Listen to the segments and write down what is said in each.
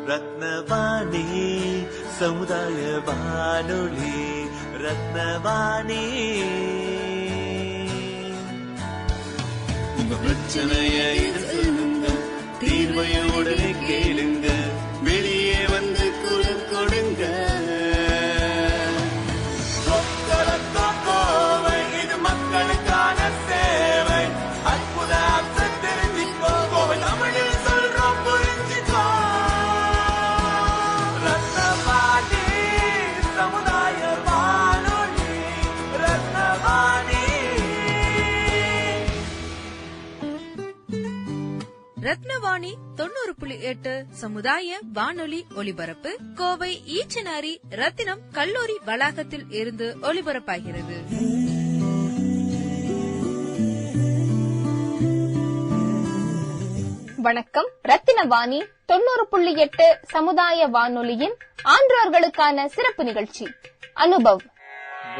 ரத்னவாணி சமுதாய வானொலி. ரத்னவாணி உங்க பிரச்சனைய சொல்லுங்க, தீர்வைய உடனே கேளுங்க, வெளியே வந்து குரல் கொடுங்க. இது மக்களுக்கான சேவை. அற்புத தெரிஞ்சிக்கோ, தமிழில் சொல்றோம் புரிஞ்சிக்கோ. ரத்னவாணி சமுதாய வானொலி. ரத்னவாணி. ரத்னவாணி 90.8 சமுதாய வானொலி ஒலிபரப்பு கோவை ஈச்சனாரி ரத்தினம் கல்லூரி வளாகத்தில் இருந்து ஒலிபரப்பாகிறது. வணக்கம். ரத்தினவாணி 90.8 சமுதாய வானொலியின் ஆன்றோர்களுக்கான சிறப்பு நிகழ்ச்சி அனுபவ்.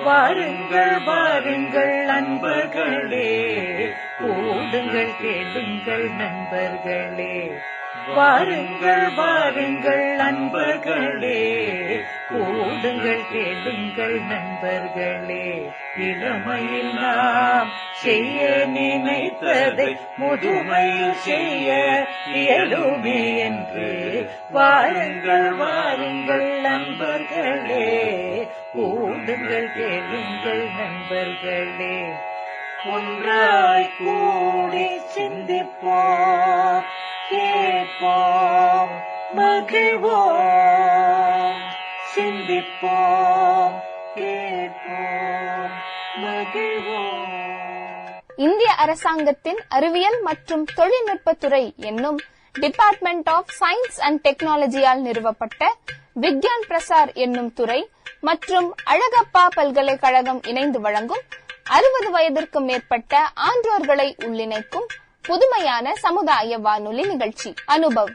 வாருங்கள் வாருங்கள் நண்பர்களே, கூடுங்கள் கேளுங்கள் நண்பர்களே. வாருங்கள் வாருங்கள் நண்பர்களே, கூடுங்கள் கேளுங்கள் நண்பர்களே. இளமையில் நாம் செய்ய நினைத்ததை முதுமையில் செய்ய இயலுமே என்று. வாருங்கள் வாருங்கள் நண்பர்களே, கூடுங்கள் கேளுங்கள் நண்பர்களே. ஒன்றாய் கூடி சிந்திப்போம், கேட்போம், மகிழ்வோம். சிந்திப்போம், கேட்போம், மகிழ்வோம். இந்திய அரசாங்கத்தின் அறிவியல் மற்றும் தொழில்நுட்பத்துறை என்னும் டிபார்ட்மெண்ட் ஆஃப் சயின்ஸ் அண்ட் டெக்னாலஜியால் நிறுவப்பட்ட விக்யான் பிரசார் என்னும் துறை மற்றும் அழகப்பா பல்கலைக்கழகம் இணைந்து வழங்கும் 60 வயதிற்கு மேற்பட்ட ஆன்றோர்களை உள்ளிணைக்கும் புதுமையான சமுதாய வானொலி நிகழ்ச்சி அனுபவ்.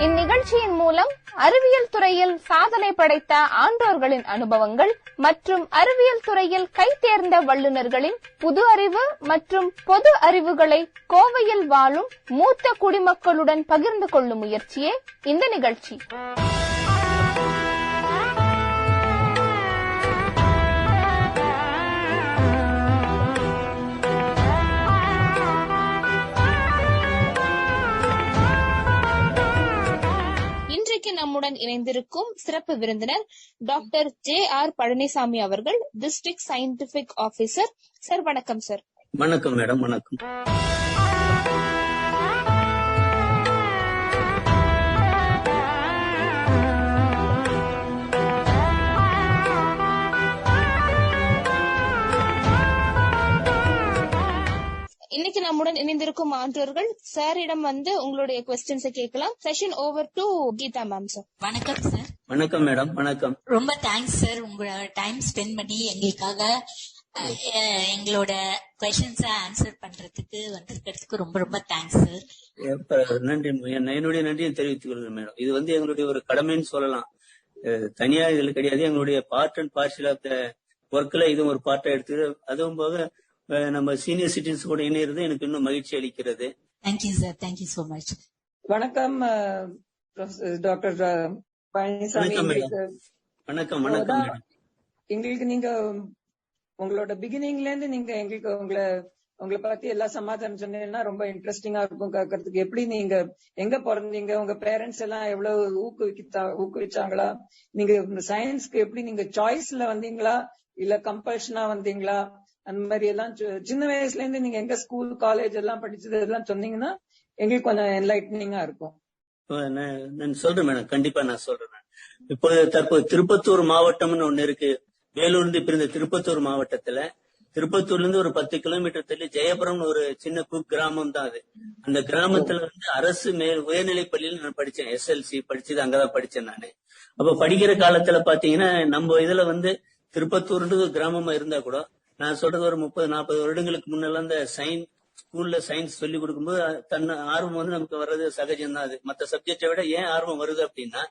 இந்நிகழ்ச்சியின் மூலம் அறிவியல் துறையில் சாதனை படைத்த ஆன்றோர்களின் அனுபவங்கள் மற்றும் அறிவியல் துறையில் கைதேர்ந்த வல்லுநர்களின் புது அறிவு மற்றும் பொது அறிவுகளை கோவையில் வாழும் மூத்த குடிமக்களுடன் பகிர்ந்து கொள்ளும் முயற்சியே இந்த நிகழ்ச்சி. இன்றைக்கு நம்முடன் இணைந்திருக்கும் சிறப்பு விருந்தினர் டாக்டர் J.R. பழனிசாமி அவர்கள், டிஸ்ட்ரிக்ட் சயின்டிபிக் ஆபீசர். சார் வணக்கம். சார் வணக்கம் மேடம். வணக்கம். இன்னைக்கு நம்முடன் இணைந்திருக்கும் ஆன்றோர்கள் சாரிடம் உங்களுடைய கொஸ்டின்ஸை கேட்கலாம். Session over to Geetha ma'am. Sir வணக்கம். சார் வணக்கம் மேடம். வணக்கம். ரொம்ப தேங்க்ஸ் சார், உங்களோட டைம் ஸ்பெண்ட் பண்ணி எங்களுக்காக எங்களோட கொஸ்டின்ஸை ஆன்சர் பண்றதுக்கு வந்திருக்கிறதுக்கு ரொம்ப ரொம்ப தேங்க்ஸ் சார். நன்றி. என்னுடைய நன்றியை தெரிவித்துக் கொள்கிறேன் மேடம். இது எங்களுடைய ஒரு கடமைன்னு சொல்லலாம். தனியா இதுல கிடையாது. எங்களுடைய part and parcel of the ஒர்க்ல இதுவும் ஒரு பார்ட்டா எடுத்து, அதுவும் போக நம்ம சீனியர் சிட்டிசன்ஸ் கூட இணையிறது எனக்கு இன்னும் மகிழ்ச்சி அளிக்கிறது. Thank you sir. Thank you so much. வணக்கம் டாக்டர் பழனிசாமி. வணக்கம். வணக்கம். எங்களுக்கு நீங்க உங்களோட பிகினிங்ல இருந்து நீங்க எங்களுக்கு உங்களை பத்தி எல்லா சமாச்சாரம் சொன்னீங்கன்னா ரொம்ப இன்ட்ரெஸ்டிங்கா இருக்கும் கேட்கறதுக்கு. எப்படி நீங்க எங்க பிறந்தீங்க, உங்க பேரண்ட்ஸ் எல்லாம் எவ்வளவு ஊக்குவிச்சாங்களா, நீங்க சயின்ஸ்க்கு எப்படி நீங்க சாய்ஸ்ல வந்தீங்களா இல்ல கம்பல்ஷனா வந்தீங்களா, அந்த மாதிரி எல்லாம் சின்ன வயசுல இருந்து நீங்க எங்க ஸ்கூல் காலேஜ் எல்லாம் படிச்சது எல்லாம் சொன்னீங்கன்னா எங்களுக்கு கொஞ்சம் என்லைட்டனிங்கா இருக்கும். நான் சொல்றேன் மேடம். கண்டிப்பா நான் சொல்றேன். தற்போது திருப்பத்தூர் மாவட்டம்னு ஒண்ணு இருக்கு. வேலூர்ந்து பிரிந்த திருப்பத்தூர் மாவட்டத்துல, திருப்பத்தூர்ல இருந்து ஒரு 10 கிலோமீட்டர் தள்ளி ஜெயபுரம்னு ஒரு சின்ன கிராமம் தான் அது. அந்த கிராமத்துல அரசு உயர்நிலை பள்ளியில நான் படிச்சேன். SLC படிச்சது அங்கதான் படிச்சேன் நானு. அப்ப படிக்கிற காலத்துல பாத்தீங்கன்னா நம்ம இதுல திருப்பத்தூர்ன்றது கிராமமா இருந்தா கூட, நான் சொல்றது ஒரு 30-40 வருடங்களுக்கு முன்னெல்லாம் இந்த ஸ்கூல்ல சயின்ஸ் சொல்லி கொடுக்கும்போது தன்னை ஆர்வம் வந்து நமக்கு வர்றது சகஜம்தான். அது மற்ற சப்ஜெக்டை விட ஏன் ஆர்வம் வருது அப்படின்னா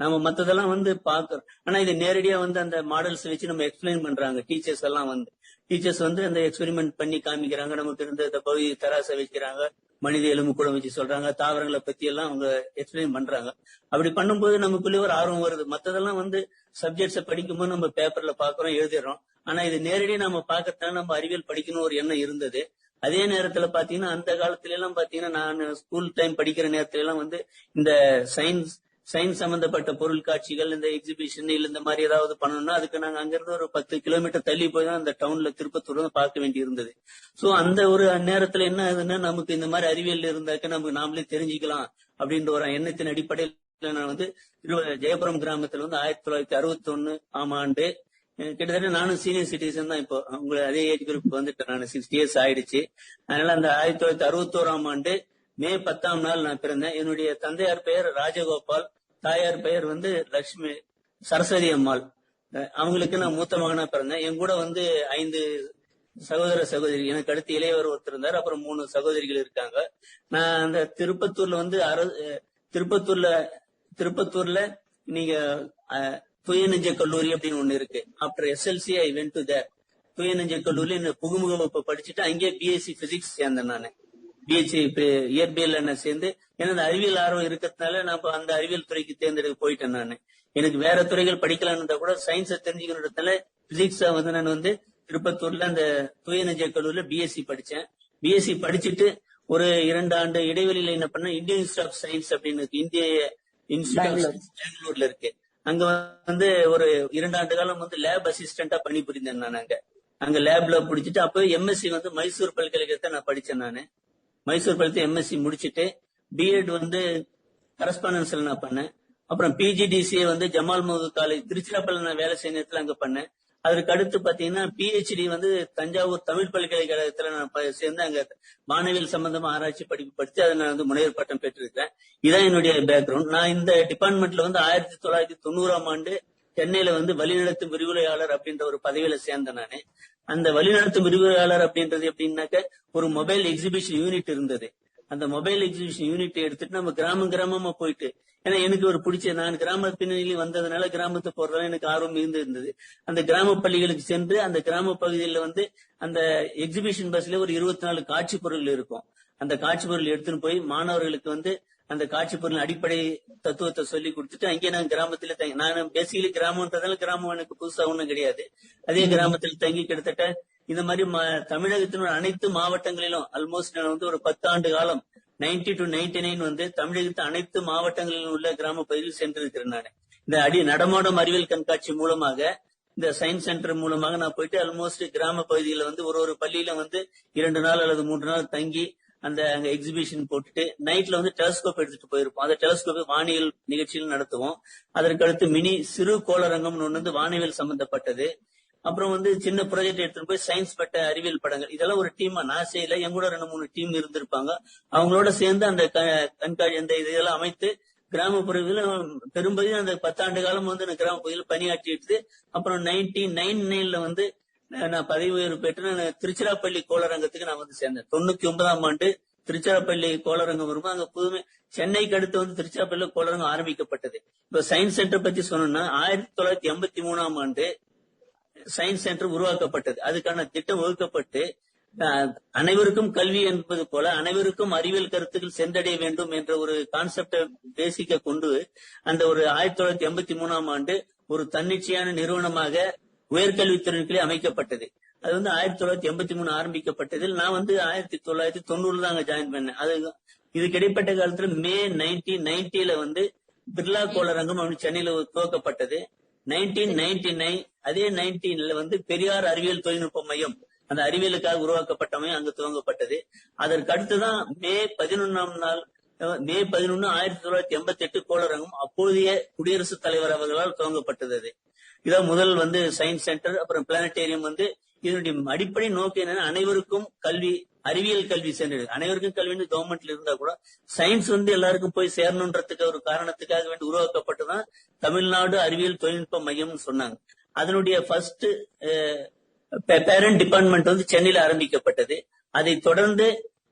நம்ம மத்ததெல்லாம் வந்து பாக்குறோம். ஆனா இது நேரடியா வந்து அந்த மாடல்ஸ் வச்சு நம்ம எக்ஸ்பிளைன் பண்றாங்க. டீச்சர்ஸ் வந்து அந்த எக்ஸ்பெரிமெண்ட் பண்ணி காமிக்கிறாங்க. நமக்கு இருந்த பகுதி தராசை வைக்கிறாங்க, மனித எலும்பு கூட வச்சு சொல்றாங்க, தாவரங்களை பத்தி எல்லாம் அவங்க எக்ஸ்பிளைன் பண்றாங்க. அப்படி பண்ணும்போது நமக்குள்ளே ஒரு ஆர்வம் வருது. மத்ததெல்லாம் வந்து சப்ஜெக்ட்ஸை படிக்கும்போது நம்ம பேப்பர்ல பாக்குறோம், எழுதிடுறோம். ஆனா இது நேரடியா நம்ம பாக்கறதுனால நம்ம அறிவியல் படிக்கணும் ஒரு எண்ணம் இருந்தது. அதே நேரத்துல பாத்தீங்கன்னா அந்த காலத்துல எல்லாம் பாத்தீங்கன்னா நான் ஸ்கூல் டைம் படிக்கிற நேரத்துல எல்லாம் வந்து இந்த சயின்ஸ் சம்பந்தப்பட்ட பொருள் காட்சிகள், இந்த எக்ஸிபிஷன் இல்ல இந்த மாதிரி ஏதாவது பண்ணணும்னா அதுக்கு நாங்க அங்கிருந்து ஒரு 10 கிலோமீட்டர் தள்ளி போய் தான் அந்த டவுன்ல திருப்பத்தூர்ல பார்க்க வேண்டி இருந்தது. சோ அந்த ஒரு நேரத்துல என்ன ஆகுதுன்னா நமக்கு இந்த மாதிரி அறிவியல் இருந்தாக்க நமக்கு நாமளே தெரிஞ்சுக்கலாம் அப்படின்ற ஒரு எண்ணத்தின் அடிப்படையில் நான் வந்து ஜெயபுரம் கிராமத்துல வந்து 1961 ஆண்டு கிட்டத்தட்ட நானும் சீனியர் சிட்டிசன் தான். இப்போ உங்களை அதே ஏஜ் குரூப் வந்துட்டு நான் 60 இயர்ஸ் ஆயிடுச்சு. அதனால அந்த 1961 ஆண்டு மே 10ஆம் நாள் நான் பிறந்தேன். என்னுடைய தந்தையார் பெயர் ராஜகோபால், தாயார் பெயர் வந்து லட்சுமி சரஸ்வதி அம்மாள். அவங்களுக்கு நான் மூத்த மகனா பிறந்தேன். என் கூட வந்து 5 சகோதரி, எனக்கு அடுத்து இளையவர் ஒருத்தர் இருந்தார். அப்புறம் 3 சகோதரிகள் இருக்காங்க. நான் அந்த திருப்பத்தூர்ல வந்து திருப்பத்தூர்ல நீங்க துயநெஞ்ச கல்லூரி அப்படின்னு ஒண்ணு இருக்கு. After SLC I went to there. துயநெஞ்ச கல்லூரியில புகுமுக வகுப்பு படிச்சுட்டு அங்கே பிஎஸ்சி பிசிக்ஸ் சேர்ந்தேன். நான் பிஎஸ்சி இயற்பியல் சேர்ந்து எனது அறிவியல் ஆர்வம் இருக்கிறதுனால நான் அந்த அறிவியல் துறைக்கு தேர்ந்தெடுக்க போயிட்டேன். நான் எனக்கு வேற துறைகள் படிக்கலான்னு கூட சயின்ஸை தெரிஞ்சுக்கிறதுனால பிசிக்ஸா வந்து நான் வந்து திருப்பத்தூர்ல அந்த துயநெஞ்ச கல்லூரியில பிஎஸ்சி படிச்சேன். பிஎஸ்சி படிச்சுட்டு ஒரு 2 ஆண்டு இடைவெளியில என்ன பண்ண இந்தியன் இன்ஸ்டிடியூட் ஆஃப் சயின்ஸ் அப்படின்னு இருக்கு, இந்திய இன்ஸ்டிடியூட் ஆஃப் சயின்ஸ் பெங்களூர்ல இருக்கு. அங்க வந்து ஒரு 2 ஆண்டு காலம் வந்து லேப் அசிஸ்டண்டா பணிபுரிந்தேன். நான் அங்க லேப்ல பிடிச்சிட்டு அப்ப எம்எஸ்சி வந்து மைசூர் பல்கலைக்கழகத்தை நான் படிச்சேன். நான் மைசூர் பல்கலை எம்எஸ்சி முடிச்சுட்டு பிஎட் வந்து கரஸ்பாண்டன்ஸ்ல நான் பண்ணேன். அப்புறம் பிஜிடிசிஏ வந்து ஜமால் முகமது காலேஜ் திருச்சிராப்பள்ளி நான் வேலை செய்ய நேரத்துல அங்க பண்ணேன். அதற்கு அடுத்து பாத்தீங்கன்னா பிஹெச்டி வந்து தஞ்சாவூர் தமிழ் பல்கலைக்கழகத்துல நான் சேர்ந்து அங்க வானவியல் சம்பந்தமா ஆராய்ச்சி படிப்பு படிச்சு அதை நான் வந்து முனைவர் பட்டம் பெற்றிருக்கேன். இதான் என்னுடைய பேக்ரவுண்ட். நான் இந்த டிபார்ட்மெண்ட்ல வந்து 1990ஆம் ஆண்டு சென்னையில வந்து வழிநடத்தும் விரிவுரையாளர் அப்படின்ற ஒரு பதவியில சேர்ந்தேன். நானு அந்த வழிநடத்தும் விரிவுரையாளர் அப்படின்றது எப்படின்னாக்க ஒரு மொபைல் எக்ஸிபிஷன் யூனிட் இருந்தது. அந்த மொபைல் எக்ஸிபிஷன் யூனிட் எடுத்துட்டு நம்ம கிராமமா போயிட்டு, ஏன்னா எனக்கு ஒரு பிடிச்ச நான் கிராம பின்னணியில வந்ததுனால கிராமத்தை போறதுனால எனக்கு ஆர்வம் இருந்தது. அந்த கிராம பள்ளிகளுக்கு சென்று அந்த கிராம பகுதியில வந்து அந்த எக்ஸிபிஷன் பஸ்ல ஒரு 24 காட்சி பொருள் இருக்கும். அந்த காட்சி பொருள் எடுத்துன்னு போய் மாணவர்களுக்கு வந்து அந்த காட்சி பொருள் அடிப்படை தத்துவத்தை சொல்லி கொடுத்துட்டு அங்கே நான் கிராமத்துல தங்கி, நான் பேசிக்கலி கிராமம்ன்றதால கிராமம் எனக்கு புதுசா ஒண்ணும் கிடையாது. அதே கிராமத்தில் தங்கி கிட்டத்தட்ட இந்த மாதிரி தமிழகத்தினோட அனைத்து மாவட்டங்களிலும் ஆல்மோஸ்ட் நான் வந்து ஒரு 10 ஆண்டு காலம் 90 to 99 வந்து தமிழகத்து அனைத்து மாவட்டங்களிலும் உள்ள கிராம பகுதியில் சென்றிருக்கிறேன். நான் இந்த நடமாடும் அறிவியல் கண்காட்சி மூலமாக இந்த சயின்ஸ் சென்டர் மூலமாக நான் போயிட்டு ஆல்மோஸ்ட் கிராம பகுதியில வந்து ஒரு பள்ளியில வந்து 2 நாள் அல்லது 3 நாள் தங்கி அந்த அங்க எக்ஸிபிஷன் போட்டுட்டு நைட்ல வந்து டெலஸ்கோப் எடுத்துட்டு போயிருப்போம். அந்த டெலஸ்கோப் வானியல் நிகழ்ச்சிகள் நடத்துவோம். அதற்கு அடுத்து சிறு கோளரங்கம்னு ஒண்ணு வந்து வானியல் சம்பந்தப்பட்டது. அப்புறம் வந்து சின்ன ப்ராஜெக்ட் எடுத்துட்டு போய் சயின்ஸ் பட்ட அறிவியல் படங்கள் இதெல்லாம் ஒரு டீமா நான் செய்யல. என் கூட 2-3 டீம் இருந்திருப்பாங்க. அவங்களோட சேர்ந்து அந்த கண்காட்சி அந்த இதெல்லாம் அமைத்து கிராமப்புறத்தில் பெரும்பகுதி அந்த 10 ஆண்டு காலம் வந்து நான் கிராம பகுதியில் பணியாற்றிட்டு அப்புறம் 1999ல வந்து நான் பதவி உயர்வு பெற்று நான் திருச்சிராப்பள்ளி கோளரங்கத்துக்கு நான் வந்து சேர்ந்தேன். 99ஆம் ஆண்டு திருச்சிராப்பள்ளி கோளரங்கம் வரும்போது அங்க புதுமை சென்னைக்கு அடுத்து வந்து திருச்சிராப்பள்ளி கோளரங்கம் ஆரம்பிக்கப்பட்டது. இப்ப சயின்ஸ் சென்டர் பத்தி சொன்னோம்னா 1983ஆம் ஆண்டு சயின்ஸ் சென்டர் உருவாக்கப்பட்டது. அதுக்கான திட்டம் வகுக்கப்பட்டு அனைவருக்கும் கல்வி என்பது போல அனைவருக்கும் அறிவியல் கருத்துக்கள் சென்றடைய வேண்டும் என்ற ஒரு கான்செப்டை பேசிக்க கொண்டு அந்த ஒரு 1983ஆம் ஆண்டு ஒரு தன்னிச்சையான நிறுவனமாக உயர்கல்வித்துறைகளே அமைக்கப்பட்டது. அது வந்து 1983 ஆரம்பிக்கப்பட்டதில் நான் வந்து 1990 தான் அங்க ஜாயின் பண்ணேன். அது இதுக்கு இடைப்பட்ட காலத்துல மே 1990ல வந்து பிர்லா கோளரங்கம் சென்னையில துவக்கப்பட்டது. 1999 அதே 19ல வந்து பெரியார் அறிவியல் தொழில்நுட்ப மையம் அந்த அறிவியலுக்காக உருவாக்கப்பட்ட மையம் அங்கு துவங்கப்பட்டது. அதற்கு அடுத்துதான் மே 11 1988 கோளரங்கம் அப்போதைய குடியரசுத் தலைவர் அவர்களால் துவங்கப்பட்டது. இதான் முதல் வந்து சயின்ஸ் சென்டர். அப்புறம் பிளானட்டேரியம் வந்து இதனுடைய அடிப்படை நோக்கம் என்னன்னா அனைவருக்கும் கல்வி அறிவியல் கல்வி சென்றது. அனைவருக்கும் கல்வின்னு கவர்மெண்ட்ல இருந்தா கூட சயின்ஸ் வந்து எல்லாருக்கும் போய் சேரணுன்றதுக்கு ஒரு காரணத்துக்காக வேண்டி உருவாக்கப்பட்டுதான் தமிழ்நாடு அறிவியல் தொழில்நுட்ப மையம்னு சொன்னாங்க. அதனுடைய ஃபர்ஸ்ட் பேரண்ட் டிபார்ட்மெண்ட் வந்து சென்னையில ஆரம்பிக்கப்பட்டது. அதை தொடர்ந்து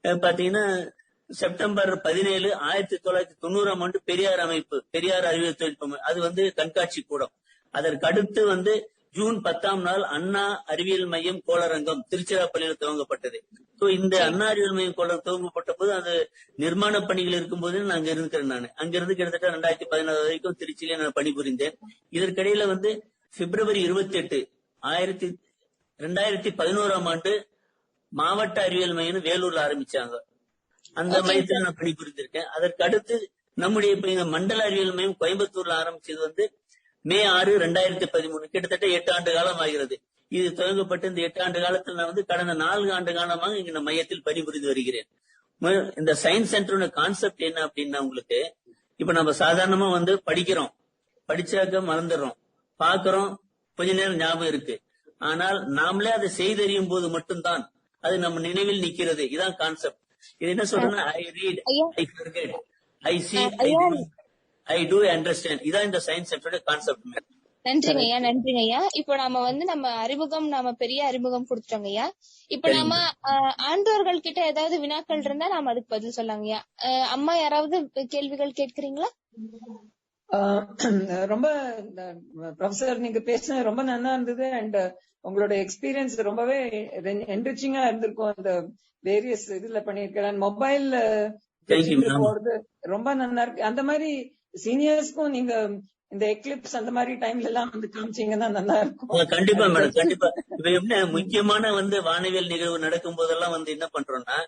பாத்தீங்கன்னா செப்டம்பர் 17, 1990ஆம் ஆண்டு பெரியார் அமைப்பு, பெரியார் அறிவியல் தொழில்நுட்பம், அது வந்து கண்காட்சி கூடம். அதற்கு அடுத்து ஜூன் 10ஆம் நாள் அண்ணா அறிவியல் மையம் கோளரங்கம் திருச்சிராப்பள்ளியில் துவங்கப்பட்டது. இந்த அண்ணா அறிவியல் மையம் கோளரங்கம் துவங்கப்பட்ட போது அது நிர்மாண பணிகள் இருக்கும்போது நான் அங்க இருக்கிறேன். நான் அங்கிருந்து கிட்டத்தட்ட 2016 வரைக்கும் திருச்சியிலே நான் பணிபுரிந்தேன். இதற்கிடையில பிப்ரவரி 28, 2011ஆம் ஆண்டு மாவட்ட அறிவியல் மையம் வேலூர்ல ஆரம்பிச்சாங்க. அந்த மையத்தில் நான் பணிபுரிந்திருக்கேன். அதற்கு அடுத்து நம்முடைய இப்ப மண்டல அறிவியல் மையம் கோயம்புத்தூர்ல ஆரம்பிச்சது மே 6, 2013, கிட்டத்தட்ட 8 ஆண்டு காலம் ஆகிறது. இது துவங்கப்பட்டு இந்த 8 ஆண்டு காலத்தில் நான் கடந்த 4 ஆண்டு காலமாக இங்க இந்த மையத்தில் பணிபுரிந்து வருகிறேன். இந்த சயின்ஸ் சென்டரோட கான்செப்ட் என்ன அப்படின்னா, உங்களுக்கு இப்ப நம்ம சாதாரணமா படிக்கிறோம், படிச்சாக்க மறந்துடுறோம், பாக்குறோம், கொஞ்ச நேரம் ஞாபகம் இருக்கு. ஆனால் நாமளே அதை செய்தறியும் போது மட்டும்தான் அது நம்ம நினைவில் நிக்கிறது. இதான் கான்செப்ட். இது என்ன சொல்றேன்னா, I read, I forget, I see, I do understand. இதான் இந்த சயின்ஸ் சென்டரோட கான்செப்ட். நன்றிங்கய்யா, நன்றிங்கய்யா. இப்போ நம்ம அறிமுகம், பெரிய அறிமுகம் கொடுத்துட்டோங்கய்யா. இப்ப நாம ஆண்டோர்கள் கிட்ட ஏதாவது வினாக்கள் இருந்தா நாம அதுக்கு பதில் சொல்லாங்கய்யா. அம்மா யாராவது கேள்விகள் கேட்கிறீங்களா? ரொம்ப ப்ரொஃபசர் நீங்க பேசினது ரொம்ப நல்லா இருந்தது. அண்ட் உங்களோட எக்ஸ்பீரியன்ஸ் ரொம்பவே என்ரிச்சிங்கா இருந்திருக்கும். அந்த வேரியஸ் இதுல பண்ணிருக்கேன். மொபைல் போறது ரொம்ப நல்லா இருக்கு. அந்த மாதிரி சீனியர்ஸ்க்கும் நீங்க இந்த எக்லிப்ஸ் அந்த மாதிரி டைம்ல எல்லாம் காமிச்சீங்கன்னா நல்லா இருக்கும். கண்டிப்பா மேடம், கண்டிப்பா. இப்ப என்ன முக்கியமான வானவியல் நிகழ்வு நடக்கும் போதெல்லாம் என்ன பண்றோம்னா,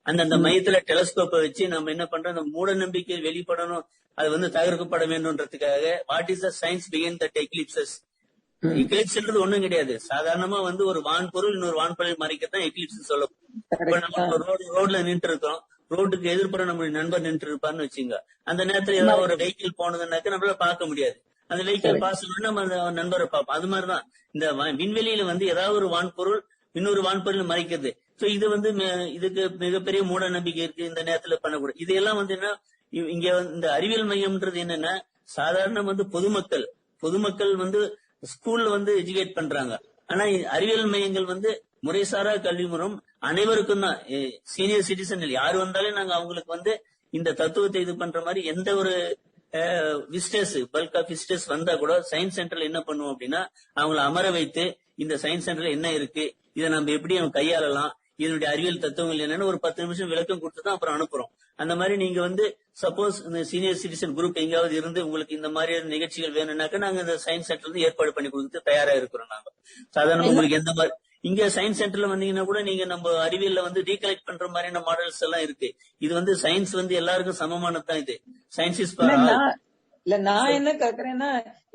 அந்த மையத்துல டெலஸ்கோப்பை வச்சு நம்ம என்ன பண்றோம், அந்த மூட நம்பிக்கை வெளிப்படணும், அது தகர்க்கப்பட வேண்டும்ன்றதுக்காக what is the science behind that eclipses. எக்லிப்ஸ்ன்றது ஒண்ணும் கிடையாது. சாதாரணமா ஒரு வான்பொருள் இன்னொரு வான்பொருள் மறைக்கத்தான் எக்லிப்ஸ் சொல்லப்படும். இப்ப நம்ம ரோட்ல நின்று இருக்கோம், ரோட்டுக்கு எதிர்ப்புற நம்மளுடைய நண்பர் நின்று இருப்பாருன்னு வச்சுங்க. அந்த நேரத்துல ஏதாவது ஒரு வெஹிக்கிள் போனதுன்னாக்க நம்மளால பார்க்க முடியாது. அந்த வெஹிக்கிள் பாஸ் நம்ம அந்த நண்பரை பார்ப்போம். அது மாதிரிதான் இந்த விண்வெளியில ஏதாவது ஒரு வான்பொருள் இன்னொரு வான்பொருள் மறைக்கிறது. சோ இது இதுக்கு மிகப்பெரிய மூட நம்பிக்கை இருக்கு. இந்த நேரத்துல பண்ணக்கூடாது. இதெல்லாம் என்ன, இங்க இந்த அறிவியல் மையம்ன்றது என்னன்னா, சாதாரண பொதுமக்கள் ஸ்கூல்ல எஜுகேட் பண்றாங்க. ஆனா அறிவியல் மையங்கள் முறைசாரா கல்வி முறம் அனைவருக்கும் தான். சீனியர் சிட்டிசன் யாரு வந்தாலும் நாங்க அவங்களுக்கு இந்த தத்துவத்தை இது பண்ற மாதிரி எந்த ஒரு விசிட்டர்ஸ், பல்க் ஆஃப் விசிட்டர்ஸ் வந்தா கூட சயின்ஸ் சென்டர்ல என்ன பண்ணுவோம் அப்படின்னா, அவங்களை அமர வைத்து இந்த சயின்ஸ் சென்டர்ல என்ன இருக்கு, இதை நம்ம எப்படி அவங்க கையாளலாம், இதனுடைய அறிவியல் தத்துவங்கள் என்னன்னு ஒரு 10 நிமிஷம் விளக்கம் கொடுத்துதான் அப்புறம் அனுப்புறோம். அந்த மாதிரி நீங்க சப்போஸ் இந்த சீனியர் சிட்டிசன் குரூப் எங்கேயாவது இருந்து உங்களுக்கு இந்த மாதிரி நிகழ்ச்சிகள் வேணும்னாக்க நாங்க இந்த சயின்ஸ் சென்டர்ல ஏற்பாடு பண்ணி கொடுத்து தயாரா இருக்கிறோம். நாங்க சாதாரண உங்களுக்கு எந்த மாதிரி இங்க சயின்ஸ் சென்டர்ல வந்தீங்கன்னா கூட நீங்க நம்ம அறிவியல்ல ரீகலெக்ட் பண்ற மாதிரியான மாடல்ஸ் எல்லாம் இருக்கு. இது சயின்ஸ் எல்லாருக்கும் சமமானதான். இது சயின்ஸ் இஸ் இல்ல. நான் என்ன கேக்குறேன்னா,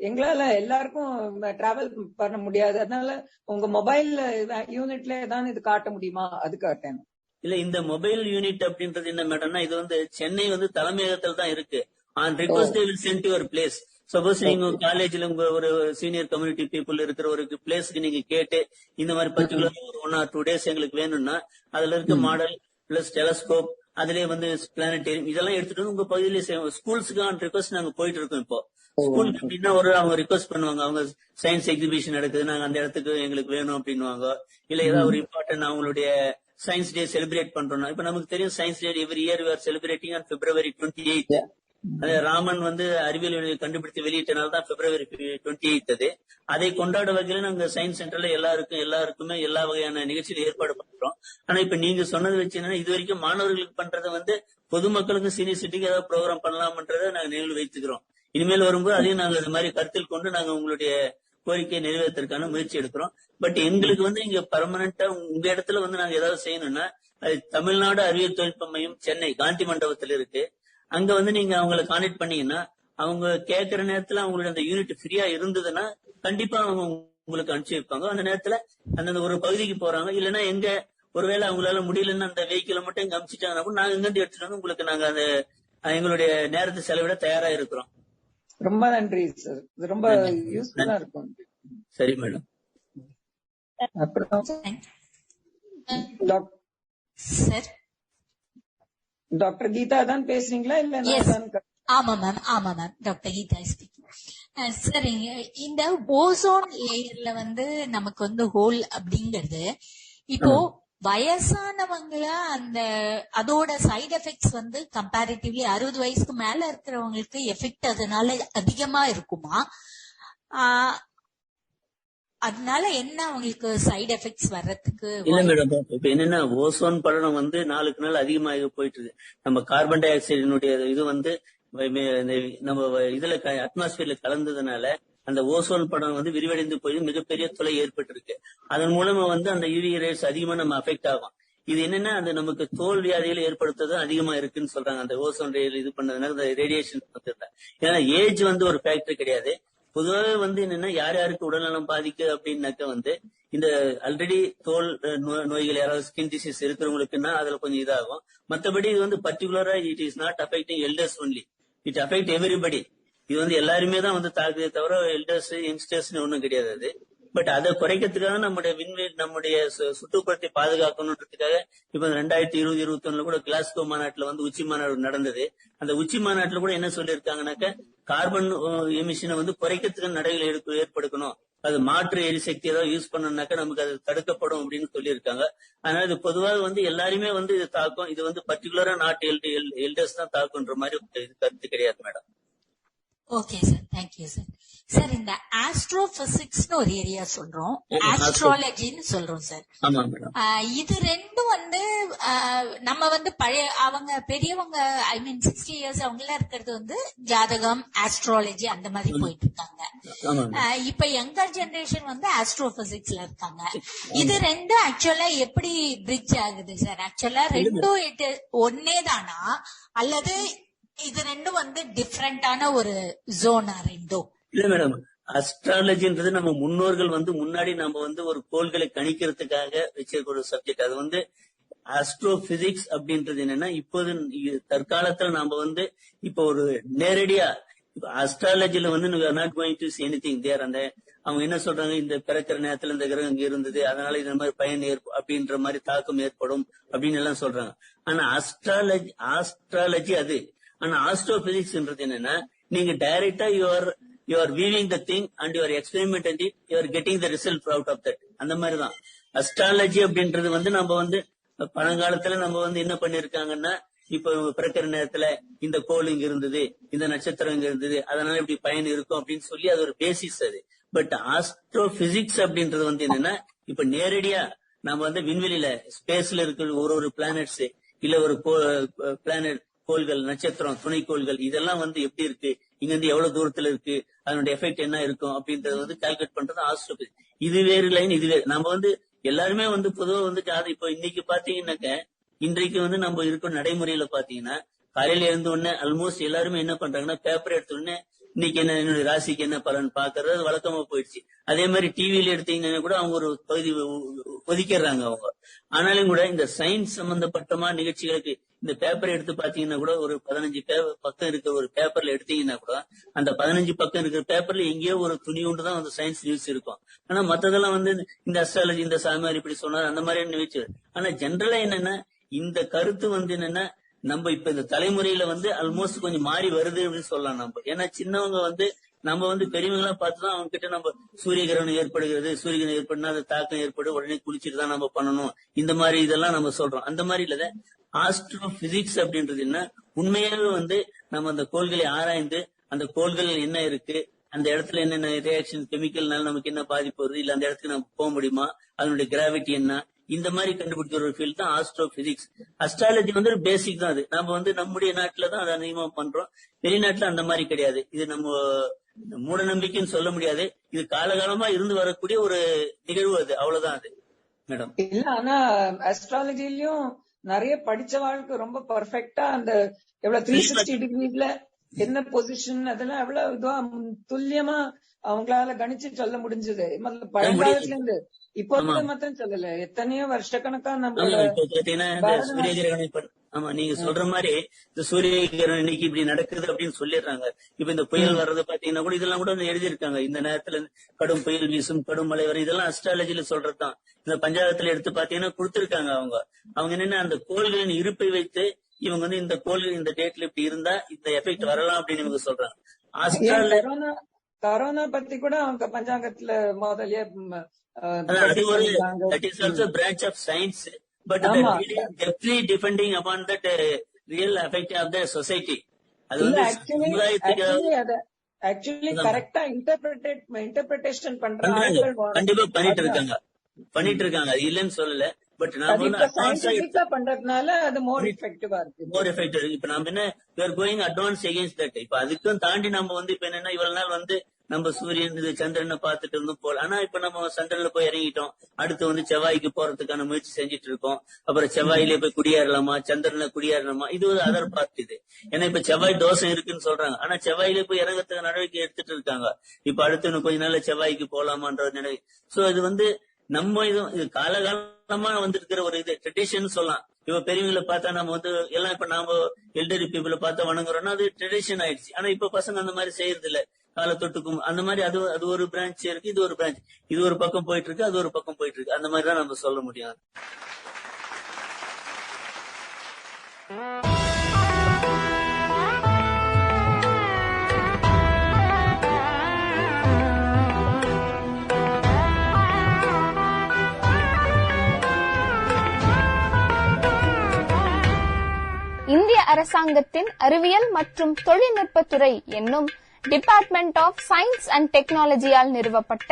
எங்களால எல்லாருக்கும் டிராவல் பண்ண முடியாது. அதனால உங்க மொபைல் யூனிட்ல தான் இது காட்ட முடியுமா, அது காட்டேன். இல்ல, இந்த மொபைல் யூனிட் அப்படின்றது என்ன மேடம்னா, இது சென்னை தலைமையகத்தில் தான் இருக்கு. On request they will send your place. Suppose நீங்க காலேஜ்ல உங்க ஒரு சீனியர் கம்யூனிட்டி பீப்புள் இருக்கிற ஒரு பிளேஸ்க்கு நீங்க கேட்டு இந்த மாதிரி பர்டிகுலர் ஒரு 1 or 2 days எங்களுக்கு வேணும்னா, அதுல இருக்க மாடல் பிளஸ் டெலஸ்கோப், அதுலயே பிளானட்டேரியம் இதெல்லாம் எடுத்துட்டு உங்க பகுதியிலேயே ஸ்கூல்ஸுக்கு ஆன் ரிக்வெஸ்ட் நாங்க போயிட்டு இருக்கோம். இப்போ ஸ்கூலுக்கு அப்படின்னா அவங்க ரிக்வெஸ்ட் பண்ணுவாங்க, அவங்க சயின்ஸ் எக்ஸிபிஷன் நடக்குது, நாங்க அந்த இடத்துக்கு எங்களுக்கு வேணும் அப்படின்னுவாங்க. இல்ல ஏதாவது ஒரு இம்பார்ட்டன்ட் அவங்களுடைய சயின்ஸ் டே செலிப்ரேட் பண்றோம்னா, இப்ப நமக்கு தெரியும் science day every year we are celebrating on February 28th. Raman அறிவியல் கண்டுபிடித்து வெளியிட்டனால தான் February 28th அது. அதை கொண்டாட வகையில நாங்க சயின்ஸ் சென்டர்ல எல்லாருக்குமே எல்லா வகையான நிகழ்ச்சியில ஏற்பாடு பண்றோம். ஆனா இப்ப நீங்க சொன்னது வச்சு என்னன்னா, இது வரைக்கும் மாணவர்களுக்கு பண்றதை பொதுமக்களுக்கு சீனியர் சிட்டிக்கு ஏதாவது ப்ரோக்ராம் பண்ணலாம்ன்றதை நாங்க நினைவில் வைத்துக்கிறோம். இனிமேல் வரும்போது அதையும் நாங்க இது மாதிரி கருத்தில் கொண்டு நாங்க உங்களுடைய கோரிக்கையை நிறைவேற்றறதுக்கான முயற்சி எடுக்கிறோம். பட் எங்களுக்கு இங்க பெர்மனண்டா உங்க இடத்துல நாங்க ஏதாவது செய்யணும்னா, அது தமிழ்நாடு அறிவியல் தொழில்நுட்ப மையம் சென்னை காந்தி மண்டபத்தில் இருக்கு. அங்க நீங்க அவங்களை கான்டாக்ட் பண்ணீங்கன்னா, அவங்க கேட்கிற நேரத்துல அவங்களுடைய அந்த யூனிட் ஃப்ரீயா இருந்ததுன்னா கண்டிப்பா அவங்க உங்களுக்கு அனுப்பிச்சு வைப்பாங்க. அந்த நேரத்துல அந்த ஒரு பகுதிக்கு போறாங்க, இல்லைன்னா எங்க ஒருவேளை அவங்களால முடியலன்னா அந்த வெஹிக்கிளை மட்டும் இங்க அனுப்பிச்சிட்டாங்கன்னா கூட நாங்க இங்கிருந்து எடுத்துட்டு உங்களுக்கு நாங்க அந்த எங்களுடைய நேரத்தை செலவிட தயாரா இருக்கிறோம். ரொம்ப நன்றி சார், இது ரொம்ப யூஸ்ஃபுல்லா இருக்கும். சரி மேடம். அப்புறம் சார் டாக்டர் கீதா தான் பேசுறீங்களா? இல்ல ஆமா ma'am, doctor Geetha speaking. Sir, இந்த ஓசோன் லேயர்ல நமக்கு ஹோல் அப்படிங்கிறது இப்போ வயசானவங்கள அந்த அதோட சைடு எஃபெக்ட்ஸ் வந்து கம்பேரிட்டிவ்லி 60 வயசுக்கு மேல இருக்கிறவங்களுக்கு எஃபெக்ட் அதனால அதிகமா இருக்குமா? அதனால என்ன அவங்களுக்கு சைடு எஃபெக்ட்ஸ் வர்றதுக்கு? இல்ல மேடம், இப்ப என்னன்னா ஓசோன் படலம் வந்து நாளுக்கு நாள் அதிகமாக போயிட்டு இருக்கு. நம்ம கார்பன் டை ஆக்சைடினுடைய இது வந்து நம்ம இதுல அட்மாஸ்பியர்ல கலந்ததுனால அந்த ஓசோன் படம் வந்து விரிவடைந்து போய் மிகப்பெரிய தொலை ஏற்பட்டு இருக்கு. அதன் மூலமா வந்து அந்த யூவி ரேஸ் அதிகமா நம்ம அஃபெக்ட் ஆகும். இது என்னன்னா அந்த நமக்கு தோல் வியாதிகளை ஏற்படுத்துறது அதிகமா இருக்குன்னு சொல்றாங்க. அந்த ஓசோன் இது பண்ணதுனால இந்த ரேடியேஷன் ஏன்னா ஏஜ் வந்து ஒரு ஃபேக்டர் கிடையாது. பொதுவாகவே வந்து என்னன்னா யார் யாருக்கு உடல்நலம் பாதிக்கு அப்படின்னாக்க வந்து இந்த ஆல்ரெடி தோல் நோய்கள் யாராவது ஸ்கின் டிசீஸ் இருக்கிறவங்களுக்குன்னா அதுல கொஞ்சம் இதாகும். மற்றபடி இது வந்து பர்டிகுலரா it is not affecting elders only, it affect everybody. இது வந்து எல்லாருமே தான் வந்து தாக்குதே தவிர எல்டர்ஸ் யங்ஸ்டர்ஸ்னு ஒன்றும் கிடையாது அது. பட் அதை குறைக்கிறதுக்காக நம்முடைய சுற்றுப்புறத்தை பாதுகாக்கணுன்றதுக்காக இப்ப 2020-21 கூட கிளாஸ்கோ மாநாட்டுல வந்து உச்சி மாநாடு நடந்தது. அந்த உச்சி மாநாட்டுல கூட என்ன சொல்லியிருக்காங்கன்னாக்க கார்பன் எமிஷனை வந்து குறைக்கிறதுக்கு நடைகள் ஏற்படுத்தணும். அது மாற்று எரிசக்தி ஏதாவது யூஸ் பண்ணணும்னாக்க நமக்கு அது தடுக்கப்படும் அப்படின்னு சொல்லியிருக்காங்க. அதனால இது பொதுவாக வந்து எல்லாருமே வந்து இது தாக்கும். இது வந்து பர்டிகுலரா நாட் எல்டர்ஸ் தான் தாக்குன்ற மாதிரி கருத்து கிடையாது madam. Okay sir, thank you sir. Sir, இந்த ஆஸ்ட்ரோபிசிக்ஸ்னு ஒரு ஏரியா சொல்றோம், ஆஸ்ட்ராலஜின்னு சொல்றோம் சார். இது ரெண்டும் வந்து நம்ம வந்து பழைய அவங்க பெரியவங்க ஐ மீன் 60 இயர்ஸ் அவங்கள இருக்கிறது வந்து ஜாதகம் ஆஸ்ட்ராலஜி அந்த மாதிரி போயிட்டு இருக்காங்க. இப்ப யங்கர் ஜெனரேஷன் வந்து ஆஸ்ட்ரோபிசிக்ஸ்ல இருக்காங்க. இது ரெண்டும் ஆக்சுவலா எப்படி பிரிட்ஜ் ஆகுது சார்? ஆக்சுவலா ரெண்டும் ஒன்னே தானா அல்லது இது ரெண்டும் வந்து டிஃபரெண்டான ஒரு ஜோனா ரெண்டும்? இல்ல மேடம், அஸ்ட்ராலஜின்றது நம்ம முன்னோர்கள் வந்து முன்னாடி நம்ம வந்து ஒரு கோள்களை கணிக்கிறதுக்காக வச்சிருக்க ஒரு சப்ஜெக்ட். அது வந்து ஆஸ்ட்ரோபிசிக்ஸ் அப்படின்றது என்னன்னா இப்போது தற்காலத்துல நாம வந்து இப்போ ஒரு நேரடியா அஸ்ட்ராலஜில வந்து not going to see anything there. அந்த அவங்க என்ன சொல்றாங்க, இந்த பிறக்கிற நேரத்துல இந்த கிரகம் இங்க இருந்தது அதனால இந்த மாதிரி பயன் அப்படின்ற மாதிரி தாக்கம் ஏற்படும் அப்படின்னு எல்லாம் சொல்றாங்க. ஆனா ஆஸ்ட்ராலஜி அது. ஆனா ஆஸ்ட்ரோபிசிக்ஸ்ன்றது என்னன்னா நீங்க டைரக்டா you are viewing the thing and you are experimenting it, you are getting the result out of that. அந்த மாதிரிதான் அஸ்ட்ராலஜி அப்படின்றது வந்து நம்ம வந்து பழங்காலத்துல நம்ம வந்து என்ன பண்ணிருக்காங்கன்னா இப்ப பிறக்கிற நேரத்துல இந்த கோள் இங்க இருந்தது, இந்த நட்சத்திரம் இங்க இருந்தது, அதனால இப்படி பயன் இருக்கும் அப்படின்னு சொல்லி அது ஒரு பேசிஸ் அது. பட் ஆஸ்ட்ரோபிசிக்ஸ் அப்படின்றது வந்து என்னன்னா இப்ப நேரடியா நம்ம வந்து விண்வெளியில ஸ்பேஸ்ல இருக்கிற ஒரு பிளானட்ஸ் இல்ல ஒரு பிளானட் கோள்கள், நட்சத்திரம், துணைக்கோள்கள் இதெல்லாம் வந்து எப்படி இருக்கு, இங்க இருந்து எவ்வளவு தூரத்துல இருக்கு, அதனுடைய எஃபெக்ட் என்ன இருக்கும் அப்படின்றது வந்து கால்குலேட் பண்றது ஆஸ்ட்ரோபிசிக்ஸ். இது வேறு லைன், இது வேறு. நம்ம வந்து எல்லாருமே வந்து பொதுவா வந்து இப்போ இன்னைக்கு பாத்தீங்கன்னாக்க இன்றைக்கு வந்து நம்ம இருக்கும் நடைமுறையில பாத்தீங்கன்னா காலையில இருந்த உடனே ஆல்மோஸ்ட் எல்லாருமே என்ன பண்றாங்கன்னா பேப்பர் எடுத்த உடனே இன்னைக்கு என்ன என்னுடைய ராசிக்கு என்ன பலன் பாக்குறது வழக்கமா போயிடுச்சு. அதே மாதிரி டிவியில எடுத்தீங்கன்னா கூட அவங்க ஒரு பகுதி ஒதுக்கிடுறாங்க அவங்க. ஆனாலும் கூட இந்த சயின்ஸ் சம்பந்தப்பட்டமா நிகழ்ச்சிகளுக்கு இந்த பேப்பர் எடுத்து பாத்தீங்கன்னா கூட ஒரு 15 பக்கம் இருக்கிற ஒரு பேப்பர்ல எடுத்தீங்கன்னா கூட அந்த 15 பக்கம் இருக்கிற பேப்பர்ல எங்கேயோ ஒரு துணி ஒன்று தான் வந்து சயின்ஸ் நியூஸ் இருக்கும். ஆனா மத்ததெல்லாம் வந்து இந்த அஸ்ட்ராலஜி இந்த சாமியார் இப்படி சொன்னார் அந்த மாதிரி நிகழ்ச்சி. ஆனா ஜென்ரலா என்னன்னா இந்த கருத்து வந்து என்னன்னா நம்ம இப்ப இந்த தலைமுறையில வந்து ஆல்மோஸ்ட் கொஞ்சம் மாறி வருது அப்படின்னு சொல்லலாம் நம்ம. ஏன்னா சின்னவங்க வந்து நம்ம வந்து பெரியவங்களா பார்த்துதான் அவங்க கிட்ட நம்ம சூரிய கிரகணம் ஏற்படுகிறது, சூரிய கிரகணம் ஏற்படுனா அது தாக்கம் ஏற்படும், உடனே குளிச்சுட்டு தான் நம்ம பண்ணணும், இந்த மாதிரி இதெல்லாம் நம்ம சொல்றோம். அந்த மாதிரி இல்ல ஆஸ்ட்ரோபிசிக்ஸ் அப்படின்றது என்ன, உண்மையாவே வந்து நம்ம அந்த கோள்களை ஆராய்ந்து அந்த கோள்கள் என்ன இருக்கு, அந்த இடத்துல என்னென்ன ரியாக்ஷன் கெமிக்கல்னால நமக்கு என்ன பாதிப்பு வருது, இல்ல அந்த இடத்துக்கு நம்ம போக முடியுமா, அதனுடைய கிராவிட்டி என்ன, இந்த மாதிரி கண்டுபிடிச்ச ஒரு ஃபீல்ட் தான் ஆஸ்ட்ரோபிசிக்ஸ். அஸ்ட்ராலஜி வந்து ஒரு பேசிக் தான். அது நம்ம வந்து நம்முடைய நாட்டுல தான் அதை அதிகமா பண்றோம், வெளிநாட்டுல அந்த மாதிரி கிடையாது. இது நம்ம மூட நம்பிக்கைன்னு சொல்ல முடியாது, இது காலகாலமா இருந்து வரக்கூடிய ஒரு நிகழ்வு. அது அவ்வளவுதான் அது மேடம். இல்ல ஆனா அஸ்ட்ராலஜிலயும் நிறைய படிச்சவாளுக்கு ரொம்ப பர்ஃபெக்டா அந்த எவ்வளவு 360 டிகிரில என்ன பொசிஷன் அதெல்லாம் எவ்வளவு இதுவா துல்லியமா அவங்களால கணிச்சு சொல்ல முடிஞ்சது. பழங்காலத்துல இருந்து இப்போ மாத்திரம் சொல்லல, எத்தனையோ வருஷக்கணக்கா நம்ம சூரிய கிரகணம். ஆமா, நீங்க சொல்ற மாதிரி இந்த சூரிய கிரகணம் இன்னைக்கு இப்படி நடக்குது அப்படின்னு சொல்லிடுறாங்க. இப்ப இந்த புயல் வர்றது பாத்தீங்கன்னா கூட இதெல்லாம் கூட எழுதியிருக்காங்க, இந்த நேரத்துல கடும் புயல் வீசும், கடும் மழை வரும், இதெல்லாம் அஸ்ட்ராலஜில சொல்றதுதான். இந்த பஞ்சாங்கத்துல எடுத்து பாத்தீங்கன்னா கொடுத்திருக்காங்க. அவங்க என்னன்னா அந்த கோள்களின் இருப்பை வைத்து இவங்க வந்து இந்த கோள்கள் இந்த டேட்ல இப்படி இருந்தா இந்த எஃபெக்ட் வரலாம் அப்படின்னு இவங்க சொல்றாங்க. கரோனா பத்தி கூட அவங்க பஞ்சாங்கத்துல முதலே branch of science. But depthly depending upon that real effect of the society. அது வந்து ஆக்சுவலி கரெக்டா இன்டர்பிரேஷன் பண்றாங்க, கண்டிப்பா பண்ணிட்டு இருக்காங்க, அது இல்லன்னு சொல்லல. பட் நாம பண்றதுனால அது மோர் எஃபெக்டிவா இருக்கு. இப்ப நாம என்ன we are going advance against that. இப்ப அதுக்கும் தாண்டி நம்ம வந்து இப்ப என்னன்னா இவ்வளவு நாள் வந்து நம்ம சூரியன் சந்திரனை பார்த்துட்டு இருந்தோம் போல. ஆனா இப்ப நம்ம சந்திரன்ல போய் இறங்கிட்டோம். அடுத்து வந்து செவ்வாய்க்கு போறதுக்கான முயற்சி செஞ்சுட்டு இருக்கோம். அப்புறம் செவ்வாயிலே போய் குடியேறலாமா, சந்திரன்ல குடியேறலாமா, இது ஒரு அதர் பார்ட் இது. ஏன்னா இப்ப செவ்வாய் தோஷம் இருக்குன்னு சொல்றாங்க. ஆனா செவ்வாயிலே போய் இறங்கறதுக்கு நடவடிக்கை எடுத்துட்டு இருக்காங்க. இப்ப அடுத்து இன்னும் கொஞ்ச நாள்ல செவ்வாய்க்கு போலாமான்ற நிலை. சோ இது வந்து நம்ம இது காலகாலமா வந்திருக்கிற ஒரு இது ட்ரெடிஷன் சொல்லலாம். இப்ப பெரியவங்களை பார்த்தா நம்ம வந்து எல்லாம் இப்ப நாம எல்டரி பீப்புளை பார்த்தா வணங்குறோம்னா அது ட்ரெடிஷன் ஆயிடுச்சு. ஆனா இப்ப பசங்க அந்த மாதிரி செய்யறது இல்ல. காலத்தொட்டுக்கும் அந்த மாதிரி அது ஒரு பிரான்ச் இருக்கு, இது ஒரு பிரான்ச், இது ஒரு பக்கம் போயிட்டு இருக்கு, அது ஒரு பக்கம் போயிட்டு இருக்கு. அந்த மாதிரிதான் நம்ம சொல்ல முடியாது. இந்திய அரசாங்கத்தின் அறிவியல் மற்றும் தொழில்நுட்பத்துறை என்னும் டிபார்ட்மெண்ட் ஆஃப் சயின்ஸ் அண்ட் டெக்னாலஜியால் நிறுவப்பட்ட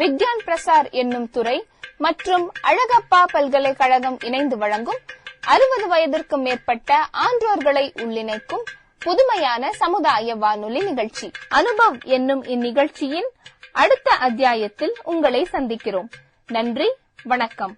விக்யான் பிரசார் என்னும் துறை மற்றும் அழகப்பா பல்கலைக்கழகம் இணைந்து வழங்கும் 60 வயதிற்கும் மேற்பட்ட ஆன்றோர்களை உள்ளிணைக்கும் புதுமையான சமுதாய வானொலி நிகழ்ச்சி அனுபவ் என்னும் இந்நிகழ்ச்சியின் அடுத்த அத்தியாயத்தில் உங்களை சந்திக்கிறோம். நன்றி, வணக்கம்.